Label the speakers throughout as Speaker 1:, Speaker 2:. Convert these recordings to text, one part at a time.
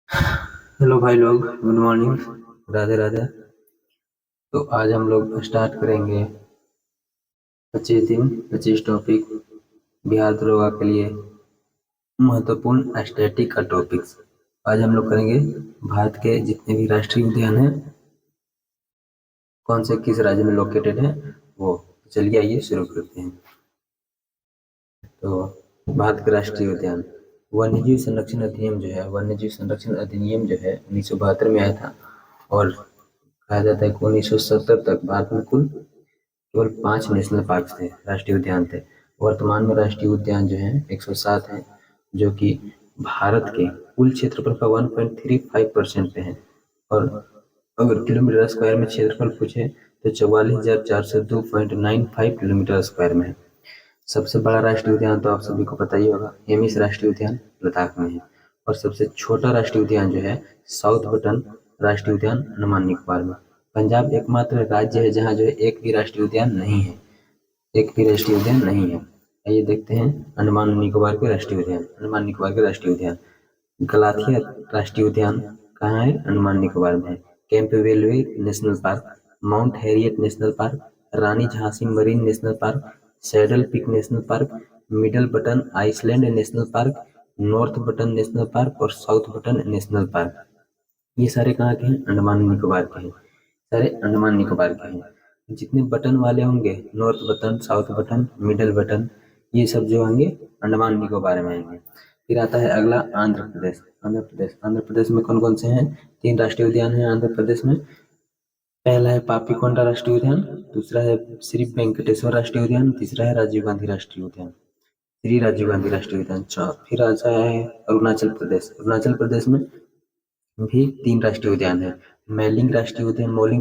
Speaker 1: Hello भाई लोग, good morning, Radhe Radhe. तो आज हम लोग स्टार्ट करेंगे 25 दिन 25 टॉपिक बिहार दरोगा के लिए महत्वपूर्ण स्टैटिक का टॉपिक्स। आज हम लोग करेंगे भारत के जितने भी राष्ट्रीय उद्यान हैं कौन से किस राज्य में लोकेटेड है वो। चलिए आइए शुरू करते हैं। तो भारत के राष्ट्रीय उद्यान, वन्यजीव संरक्षण अधिनियम जो है, वन्यजीव संरक्षण अधिनियम जो है 1972 में आया था। और कहा जाता है कि 1970 तक भारत में कुल केवल 5 नेशनल पार्क थे, राष्ट्रीय उद्यान थे। वर्तमान में राष्ट्रीय उद्यान जो है 107 है, जो कि भारत के कुल क्षेत्रफल का 1.35% पे है। और अगर किलोमीटर स्क्वायर में क्षेत्रफल पूछे तो 44,402.95 किलोमीटर स्क्वायर में है। सबसे बड़ा राष्ट्रीय उद्यान तो आप सभी को पता ही होगा, हेमिस राष्ट्रीय उद्यान लद्दाख में है। और सबसे छोटा राष्ट्रीय उद्यान जो है साउथ बटन राष्ट्रीय उद्यान अंडमान निकोबार में। पंजाब एकमात्र राज्य है जहाँ जो है एक भी राष्ट्रीय उद्यान नहीं है, एक भी राष्ट्रीय उद्यान नहीं है। आइए देखते हैं अंडमान निकोबार के राष्ट्रीय उद्यान। अंडमान निकोबार के राष्ट्रीय उद्यान, गलाथिया राष्ट्रीय उद्यान कहाँ है? अंडमान निकोबार में है। Campbell Bay national park, Mount Harriet national park, Rani Jhansi marine national park, saddle peak national park, middle button island national park, north button national park और साउथ बटन नेशनल पार्क। ये सारे कहाँ के हैं? अंडमान निकोबार के हैं, सारे अंडमान निकोबार के हैं। जितने बटन वाले होंगे, north button, south button, middle button, ये सब जो होंगे अंडमान निकोबार में आएंगे। फिर आता है अगला आंध्र प्रदेश। आंध्र प्रदेश में कौन कौन से हैं? 3 राष्ट्रीय उद्यान हैं आंध्र प्रदेश में। पहला है पापीकोंडा राष्ट्रीय उद्यान, दूसरा है श्री वेंकटेश्वर राष्ट्रीय उद्यान, तीसरा है राजीव गांधी राष्ट्रीय उद्यान, श्री राजीव गांधी राष्ट्रीय उद्यान। फिर आता है अरुणाचल प्रदेश। अरुणाचल प्रदेश में भी 3 राष्ट्रीय उद्यान है, मोलिंग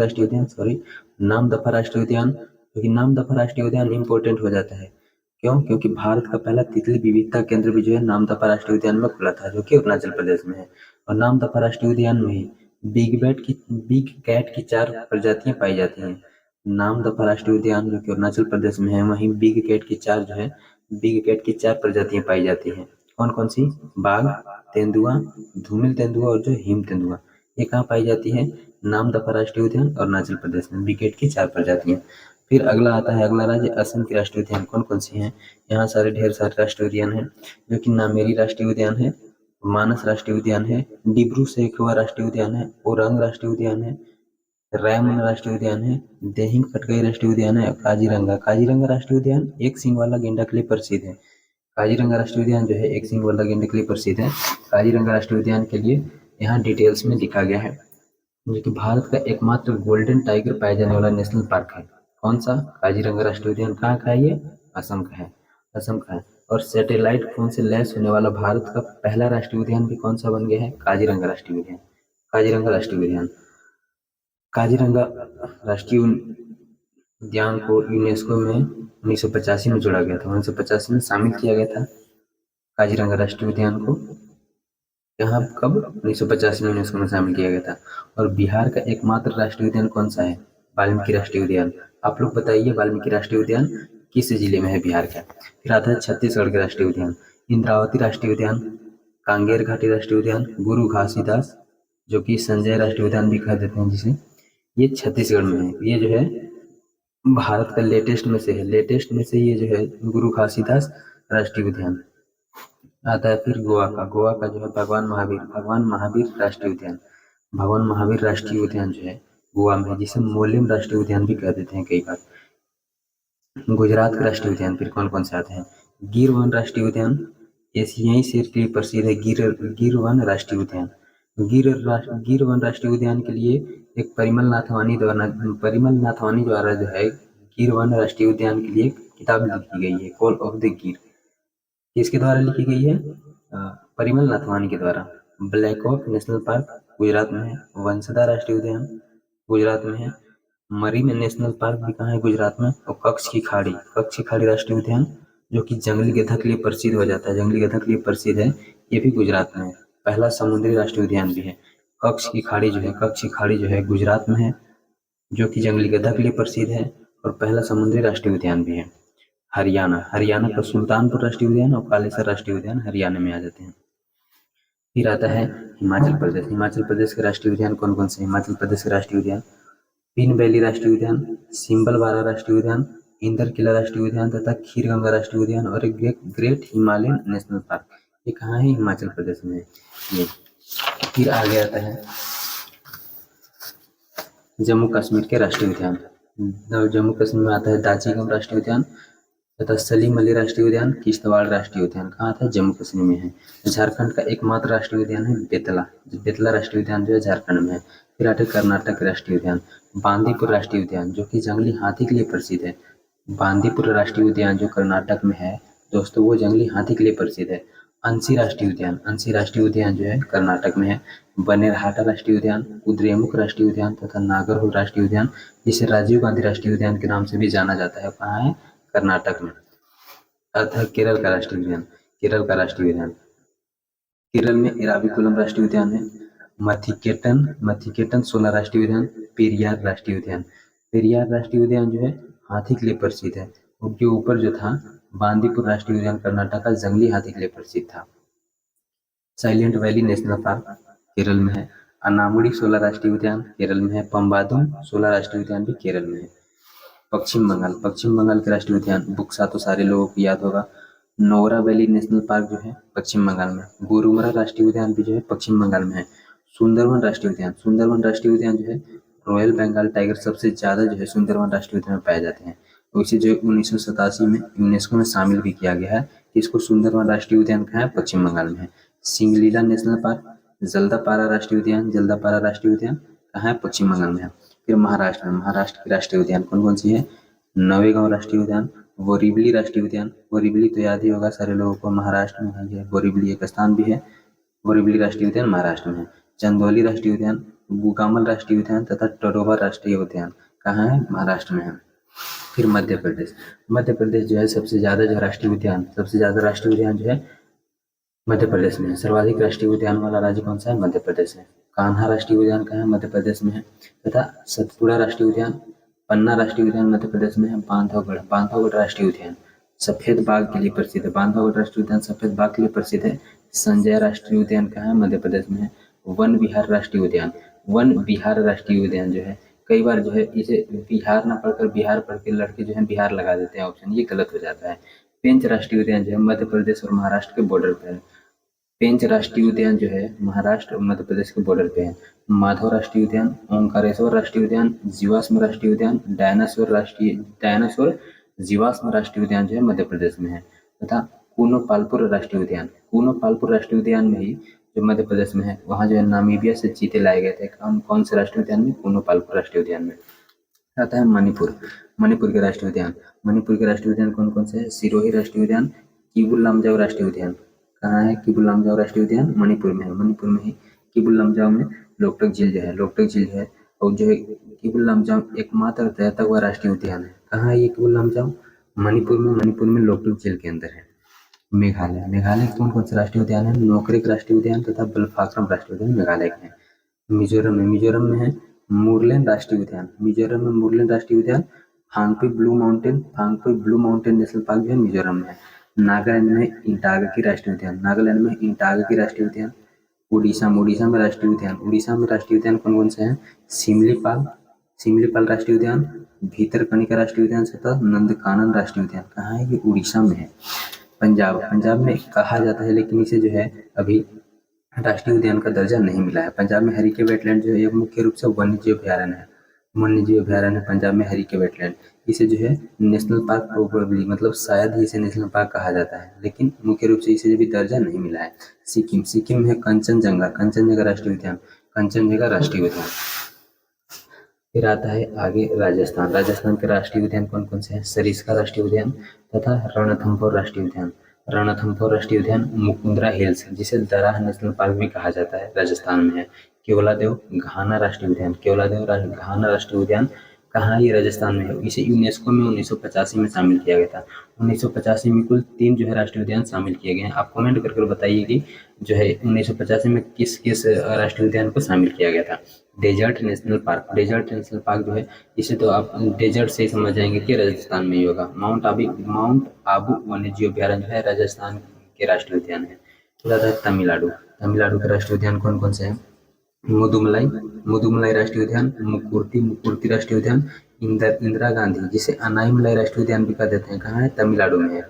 Speaker 1: राष्ट्रीय उद्यान, नामदफा राष्ट्रीय उद्यान। क्योंकि नामदफा राष्ट्रीय उद्यान इम्पोर्टेंट हो जाता है, क्यों? क्योंकि भारत का पहला तितली विविधता केंद्र भी जो है नामदफा राष्ट्रीय उद्यान में खुला था, जो कि अरुणाचल प्रदेश में है। और नामदफा राष्ट्रीय उद्यान में ही बिग कैट की 4 प्रजातियां पाई जाती हैं। नामदफा राष्ट्रीय उद्यान जो कि अरुणाचल प्रदेश में है, वहीं बिग कैट की 4 प्रजातियां पाई जाती हैं। कौन कौन सी? बाघ, तेंदुआ, धूमिल तेंदुआ और जो हिम तेंदुआ। ये कहाँ पाई जाती है? नामदफा राष्ट्रीय उद्यान अरुणाचल प्रदेश में, बिकेट की 4 प्रजातियां। फिर अगला आता है, अगला राज्य असम के राष्ट्रीय उद्यान कौन कौन से हैं? यहाँ सारे ढेर सारे राष्ट्रीय उद्यान हैं, जो कि नामेरी राष्ट्रीय उद्यान है, मानस राष्ट्रीय उद्यान है, डिब्रू सैखोवा राष्ट्रीय उद्यान है, ओरांग राष्ट्रीय उद्यान है, रायमन राष्ट्रीय उद्यान है, देहिंग पटकाई राष्ट्रीय उद्यान है, काजीरंगा। काजीरंगा राष्ट्रीय उद्यान एक सींग वाला गेंडा के लिए प्रसिद्ध है। काजीरंगा राष्ट्रीय उद्यान जो है एक सींग वाला गेंडे के लिए प्रसिद्ध है। काजीरंगा राष्ट्रीय उद्यान के लिए यहाँ डिटेल्स में लिखा गया है, जो कि भारत का एकमात्र गोल्डन टाइगर पाया जाने वाला नेशनल पार्क है। कौन सा? काजीरंगा राष्ट्रीय उद्यान। कहाँ का है ये? असम का है, असम का है। और सैटेलाइट फोन से लैस होने वाला भारत का पहला राष्ट्रीय उद्यान भी कौन सा बन गया है? काजीरंगा राष्ट्रीय उद्यान। काजीरंगा राष्ट्रीय उद्यान, काजीरंगा राष्ट्रीय उद्यान को यूनेस्को में 1985 में जोड़ा गया था, 1985 में शामिल किया गया था काजीरंगा राष्ट्रीय उद्यान को। यहाँ कब? 1985 में यूनेस्को में शामिल किया गया था। और बिहार का एकमात्र राष्ट्रीय उद्यान कौन सा है? वाल्मीकि राष्ट्रीय उद्यान। आप लोग बताइए, वाल्मीकि राष्ट्रीय उद्यान किस जिले में है बिहार का? फिर आता है छत्तीसगढ़ के राष्ट्रीय उद्यान, इंद्रावती राष्ट्रीय उद्यान, कांगेर घाटी राष्ट्रीय उद्यान, गुरु घासीदास, जो कि संजय राष्ट्रीय उद्यान भी कह देते हैं जिसे, ये छत्तीसगढ़ में है। ये जो है भारत का लेटेस्ट में से ये जो है गुरु घासीदास राष्ट्रीय उद्यान आता है। फिर गोवा का जो है भगवान महावीर राष्ट्रीय उद्यान, भगवान महावीर राष्ट्रीय उद्यान जो है गोवा में है, जिसे मोलेम राष्ट्रीय उद्यान भी कह देते हैं कई बार। गुजरात के राष्ट्रीय उद्यान फिर कौन कौन से आते हैं? गिर वन राष्ट्रीय उद्यान, एशियाई शेर के लिए प्रसिद्ध है गिर वन राष्ट्रीय उद्यान। गिर वन राष्ट्रीय उद्यान के लिए एक परिमल नाथवानी द्वारा जो है गिर वन राष्ट्रीय उद्यान के लिए किताब लिखी गई है, कॉल ऑफ द गिर। किसके द्वारा लिखी गई है? परिमल नाथवानी के द्वारा। Black rock national park Gujarat में है, वंसदा राष्ट्रीय उद्यान गुजरात में है, मरीन नेशनल पार्क भी कहाँ है? गुजरात में। और कच्छ की खाड़ी राष्ट्रीय उद्यान, जो कि जंगली गधा के लिए प्रसिद्ध हो जाता है, जंगली गधा के लिए प्रसिद्ध है, ये भी गुजरात में है। पहला समुद्री राष्ट्रीय उद्यान भी है। कच्छ की खाड़ी जो है गुजरात में है, जो कि जंगली गधा के लिए प्रसिद्ध है और पहला समुद्री राष्ट्रीय उद्यान भी है। हरियाणा का सुल्तानपुर राष्ट्रीय उद्यान और कालेसर राष्ट्रीय उद्यान हरियाणा में आ जाते हैं। फिर आता है हिमाचल प्रदेश। हिमाचल प्रदेश के राष्ट्रीय उद्यान कौन कौन से? हिमाचल प्रदेश के राष्ट्रीय उद्यान पिन वैली राष्ट्रीय उद्यान, सिम्बलवारा राष्ट्रीय उद्यान, इंदर किला राष्ट्रीय उद्यान तथा खीर गंगा राष्ट्रीय उद्यान और एक ग्रेट हिमालयन नेशनल पार्क। ये कहाँ है? हिमाचल प्रदेश में है ये। फिर आगे आता है जम्मू कश्मीर के राष्ट्रीय उद्यान। जम्मू कश्मीर में आता है दाची गंज राष्ट्रीय उद्यान तथा सलीम अली राष्ट्रीय उद्यान, किश्तवाड़ राष्ट्रीय उद्यान। कहाँ आता है? जम्मू कश्मीर में है। झारखंड का एकमात्र राष्ट्रीय उद्यान है बेतला। बेतला राष्ट्रीय उद्यान जो है झारखंड में है। फिर आता है कर्नाटक के राष्ट्रीय उद्यान बांदीपुर राष्ट्रीय उद्यान, जो कि जंगली हाथी के लिए प्रसिद्ध है। बांदीपुर राष्ट्रीय उद्यान जो कर्नाटक में है दोस्तों, वो जंगली हाथी के लिए प्रसिद्ध है। अंसी राष्ट्रीय उद्यान, अंसी राष्ट्रीय उद्यान जो है कर्नाटक में है। बनेरहाटा राष्ट्रीय उद्यान, कुद्रेमुख राष्ट्रीय उद्यान तथा नागरहोल राष्ट्रीय उद्यान, जिसे राजीव गांधी राष्ट्रीय उद्यान के नाम से भी जाना जाता है, कहाँ है? कर्नाटक में। अतः केरल का राष्ट्रीय उद्यान, केरल का राष्ट्रीय उद्यान केरल में एराविकुलम राष्ट्रीय उद्यान है। मथिकेटन सोला राष्ट्रीय उद्यान, पेरियार राष्ट्रीय उद्यान। पेरियार राष्ट्रीय उद्यान जो है हाथी के लिए प्रसिद्ध है। उनके ऊपर जो था बांदीपुर राष्ट्रीय उद्यान कर्नाटक का जंगली हाथी के लिए प्रसिद्ध था। Silent valley national park Kerala में है। अनामुडी सोला राष्ट्रीय उद्यान केरल में है। पम्बादुम सोला राष्ट्रीय उद्यान भी केरल में है। पश्चिम बंगाल, पश्चिम बंगाल के राष्ट्रीय उद्यान बुक्सा तो सारे लोगों को याद होगा। नोरा वैली नेशनल पार्क जो है पश्चिम बंगाल में। गोरुमरा राष्ट्रीय उद्यान भी जो है पश्चिम बंगाल में है। सुंदरवन राष्ट्रीय उद्यान, सुंदरवन राष्ट्रीय उद्यान जो है रॉयल बंगाल टाइगर सबसे ज्यादा जो है सुंदरवन राष्ट्रीय उद्यान में पाए जाते हैं। उसे जो 1987 में यूनेस्को में शामिल भी किया गया है। इसको सुंदरवन राष्ट्रीय उद्यान कहाँ है? पश्चिम बंगाल में है। सिंगलीला नेशनल पार्क, जल्दापारा राष्ट्रीय उद्यान, जल्दापारा राष्ट्रीय उद्यान कहाँ है? पश्चिम बंगाल में है। फिर महाराष्ट्र में, महाराष्ट्र की राष्ट्रीय उद्यान कौन कौन सी है? नवेगांव राष्ट्रीय उद्यान, बोरीवली राष्ट्रीय उद्यान। बोरीवली तो याद ही होगा सारे लोगों को, महाराष्ट्र में है। बोरीवली एक स्थान भी है। बोरीवली राष्ट्रीय उद्यान महाराष्ट्र में है। चंदौली राष्ट्रीय उद्यान, बुकामल राष्ट्रीय उद्यान तथा टडोबा राष्ट्रीय उद्यान कहाँ है? महाराष्ट्र में है। फिर मध्य प्रदेश, मध्य प्रदेश जो है सबसे ज्यादा जो राष्ट्रीय उद्यान, सबसे ज्यादा राष्ट्रीय उद्यान जो है मध्य प्रदेश में है। सर्वाधिक राष्ट्रीय उद्यान वाला राज्य कौन सा है? मध्य प्रदेश है। कान्हा राष्ट्रीय उद्यान कहाँ है? मध्य प्रदेश में है। तथा सतपुड़ा राष्ट्रीय उद्यान, पन्ना राष्ट्रीय उद्यान मध्य प्रदेश में है। बांधवगढ़, बांधवगढ़ राष्ट्रीय उद्यान सफेद बाघ के लिए प्रसिद्ध है। बांधवगढ़ राष्ट्रीय उद्यान सफेद बाघ के लिए प्रसिद्ध है। संजय राष्ट्रीय उद्यान कहाँ है? मध्य प्रदेश में है। वन विहार राष्ट्रीय उद्यान, वन विहार राष्ट्रीय उद्यान जो है, कई बार जो है इसे बिहार न पढ़कर बिहार पढ़ के लड़के जो है बिहार लगा देते हैं ऑप्शन, ये गलत हो जाता है। पेंच राष्ट्रीय उद्यान जो है मध्य प्रदेश और महाराष्ट्र के बॉर्डर पर है। पेंच राष्ट्रीय उद्यान जो है महाराष्ट्र और मध्य प्रदेश के बॉर्डर पे है। माधव राष्ट्रीय उद्यान, ओंकारेश्वर राष्ट्रीय उद्यान, जीवाश्म राष्ट्रीय उद्यान, डायनासोर जीवाश्म राष्ट्रीय उद्यान जो है मध्य प्रदेश में है। तथा कूनो राष्ट्रीय उद्यान, कूनो राष्ट्रीय उद्यान में ही जो मध्य प्रदेश में है, वहाँ जो है नामीबिया से चीते लाए गए थे। कौन से राष्ट्रीय उद्यान में? कूनो राष्ट्रीय उद्यान में। आता है मणिपुर, मणिपुर के राष्ट्रीय उद्यान। मणिपुर के राष्ट्रीय उद्यान कौन कौन से है? सिरोही राष्ट्रीय उद्यान, किबुल लामजाओ राष्ट्रीय उद्यान। कहाँ है किबुल लामजाओ राष्ट्रीय उद्यान? मणिपुर में है। मणिपुर में ही किबुल लामजाओ में लोकटक झील जो है, लोकटक झील है। और जो है किबुल लामजाओ एकमात्र तैरता हुआ राष्ट्रीय उद्यान है। कहाँ है ये किबुल लामजाओ? मणिपुर में, मणिपुर में लोकटक झील के अंदर है। मेघालय, मेघालय के कौन कौन से राष्ट्रीय उद्यान है? नोकरेक राष्ट्रीय उद्यान तथा बल्फाक्रम राष्ट्रीय उद्यान मेघालय के हैं। मिजोरम में, मिजोरम में है मुरलेन राष्ट्रीय उद्यान। मिजोरम में मुरलेन राष्ट्रीय उद्यान। फांगपी ब्लू माउंटेन नेशनल पार्क जो है मिजोरम में है। नागालैंड में इंटागकी राष्ट्रीय उद्यान, नागालैंड में इंटागकी राष्ट्रीय उद्यान। उड़ीसा में, उड़ीसा में राष्ट्रीय उद्यान, उड़ीसा में राष्ट्रीय उद्यान कौन कौन से हैं? सिमलीपाल, सिमलीपाल राष्ट्रीय उद्यान, भीतरकनिका राष्ट्रीय उद्यान तथा नंदकानन राष्ट्रीय उद्यान। कहाँ है? ये उड़ीसा में है। पंजाब, पंजाब में कहा जाता है लेकिन इसे जो है अभी राष्ट्रीय उद्यान का दर्जा नहीं मिला है। पंजाब में हरिके वेटलैंड जो है मुख्य रूप से वन्यजीव अभ्यारण्य है। वन्यजीव अभ्यारण्य है पंजाब में हरिके वेटलैंड। इसे जो है नेशनल पार्क प्रोबेबली, मतलब शायद ही इसे नेशनल पार्क कहा जाता है, लेकिन मुख्य रूप से इसे भी दर्जा नहीं मिला है। सिक्किम, सिक्किम में है कंचनजंगा, कंचनजंगा राष्ट्रीय उद्यान, कंचनजंगा राष्ट्रीय उद्यान। फिर आता है आगे राजस्थान, राजस्थान के राष्ट्रीय उद्यान कौन कौन से हैं? सरिस्का राष्ट्रीय उद्यान तथा रणथंभौर राष्ट्रीय उद्यान। रणथंभौर राष्ट्रीय उद्यान मुकुंदरा हिल्स, जिसे दराह नेशनल पार्क भी कहा जाता है, राजस्थान में है। केवलादेव घाना राष्ट्रीय उद्यान, केवलादेव घाना राष्ट्रीय उद्यान कहाँ? ये राजस्थान में है। इसे यूनेस्को में 1985 में शामिल किया गया था। 1985 में कुल 3 जो है राष्ट्रीय उद्यान शामिल किए गए हैं। आप कमेंट करके बताइए कि जो है 1985 में किस किस राष्ट्रीय उद्यान को शामिल किया गया था। Desert national park, desert national park जो है इसे तो आप डेजर्ट से ही समझ जाएंगे कि राजस्थान में ही होगा। माउंट आबू वन्यजीव अभ्यारण्य जो है राजस्थान के राष्ट्रीय उद्यान है। फिर आता है तमिलनाडु, तमिलनाडु के राष्ट्रीय उद्यान कौन कौन से हैं? मुदुमलाई राष्ट्रीय उद्यान, मुकुर्ती राष्ट्रीय उद्यान, इंदिरा गांधी जिसे अनाईमलाई राष्ट्रीय उद्यान भी कह देते हैं, कहाँ है? तमिलनाडु में है।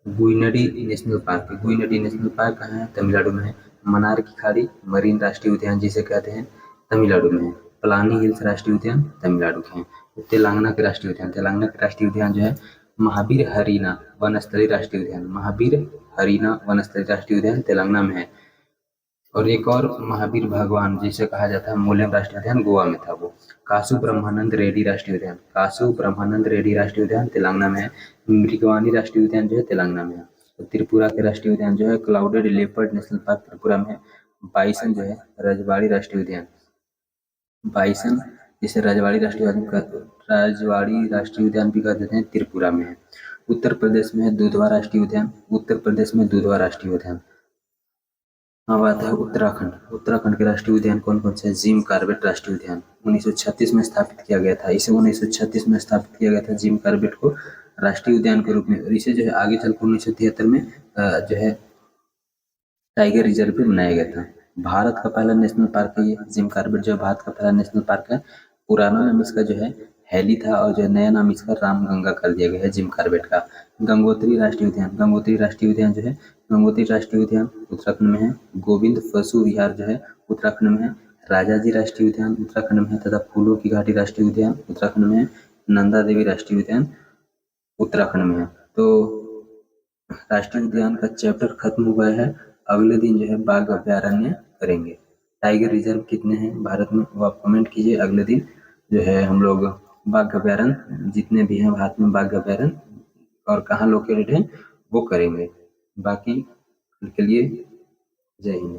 Speaker 1: गुइनडी नेशनल पार्क कहाँ है? तमिलनाडु में है। मनार की खाड़ी मरीन राष्ट्रीय उद्यान जिसे कहते हैं, तमिलनाडु में है। पलानी हिल्स राष्ट्रीय उद्यान तमिलनाडु के हैं। तेलंगाना के राष्ट्रीय उद्यान जो है महावीर हरीना वनस्थली राष्ट्रीय उद्यान तेलंगाना में है। और एक और महावीर भगवान जिसे कहा जाता है मूल्यम राष्ट्रीय उद्यान, गोवा में था वो। कासु ब्रह्मानंद रेड्डी राष्ट्रीय उद्यान तेलंगाना में है। मृगवानी राष्ट्रीय उद्यान जो है तेलंगाना में है। तो त्रिपुरा के राष्ट्रीय उद्यान जो है clouded leopard national park Tripura में है। बाइसन जो है रजवाड़ी राष्ट्रीय उद्यान, बाइसन जिसे रजवाड़ी राष्ट्रीय उद्यान भी कह देते हैं, त्रिपुरा में है। उत्तर प्रदेश में दुधवा राष्ट्रीय उद्यान। अब आता है उत्तराखंड के राष्ट्रीय उद्यान कौन कौन से हैं? जिम कॉर्बेट राष्ट्रीय उद्यान 1936 में स्थापित किया गया था। इसे 1936 में स्थापित किया गया था जिम कॉर्बेट को राष्ट्रीय उद्यान के रूप में। और इसे जो है आगे चलकर 1973 में जो है टाइगर रिजर्व भी बनाया गया था। भारत का पहला नेशनल पार्क है ये जिम कॉर्बेट, जो भारत का पहला नेशनल पार्क है। पुराना नाम इसका जो है हैली था और जो नया नाम इसका रामगंगा कर दिया गया है जिम कॉर्बेट का। गंगोत्री राष्ट्रीय उद्यान जो है गंगोत्री राष्ट्रीय उद्यान उत्तराखंड में है। गोविंद पशु विहार जो है उत्तराखंड में है। राजाजी राष्ट्रीय उद्यान उत्तराखंड में है तथा फूलों की घाटी राष्ट्रीय उद्यान उत्तराखंड में है। नंदा देवी राष्ट्रीय उद्यान उत्तराखंड में है। तो राष्ट्रीय उद्यान का चैप्टर खत्म हुआ है। अगले दिन जो है बाघ अभ्यारण्य करेंगे। टाइगर रिजर्व कितने हैं भारत में वो आप कमेंट कीजिए। अगले दिन जो है हम लोग बाघ अभ्यारण्य जितने भी हैं भारत में बाघ अभ्यारण्य और कहाँ लोकेटेड हैं वो करेंगे। बाकी के लिए जय हिंद।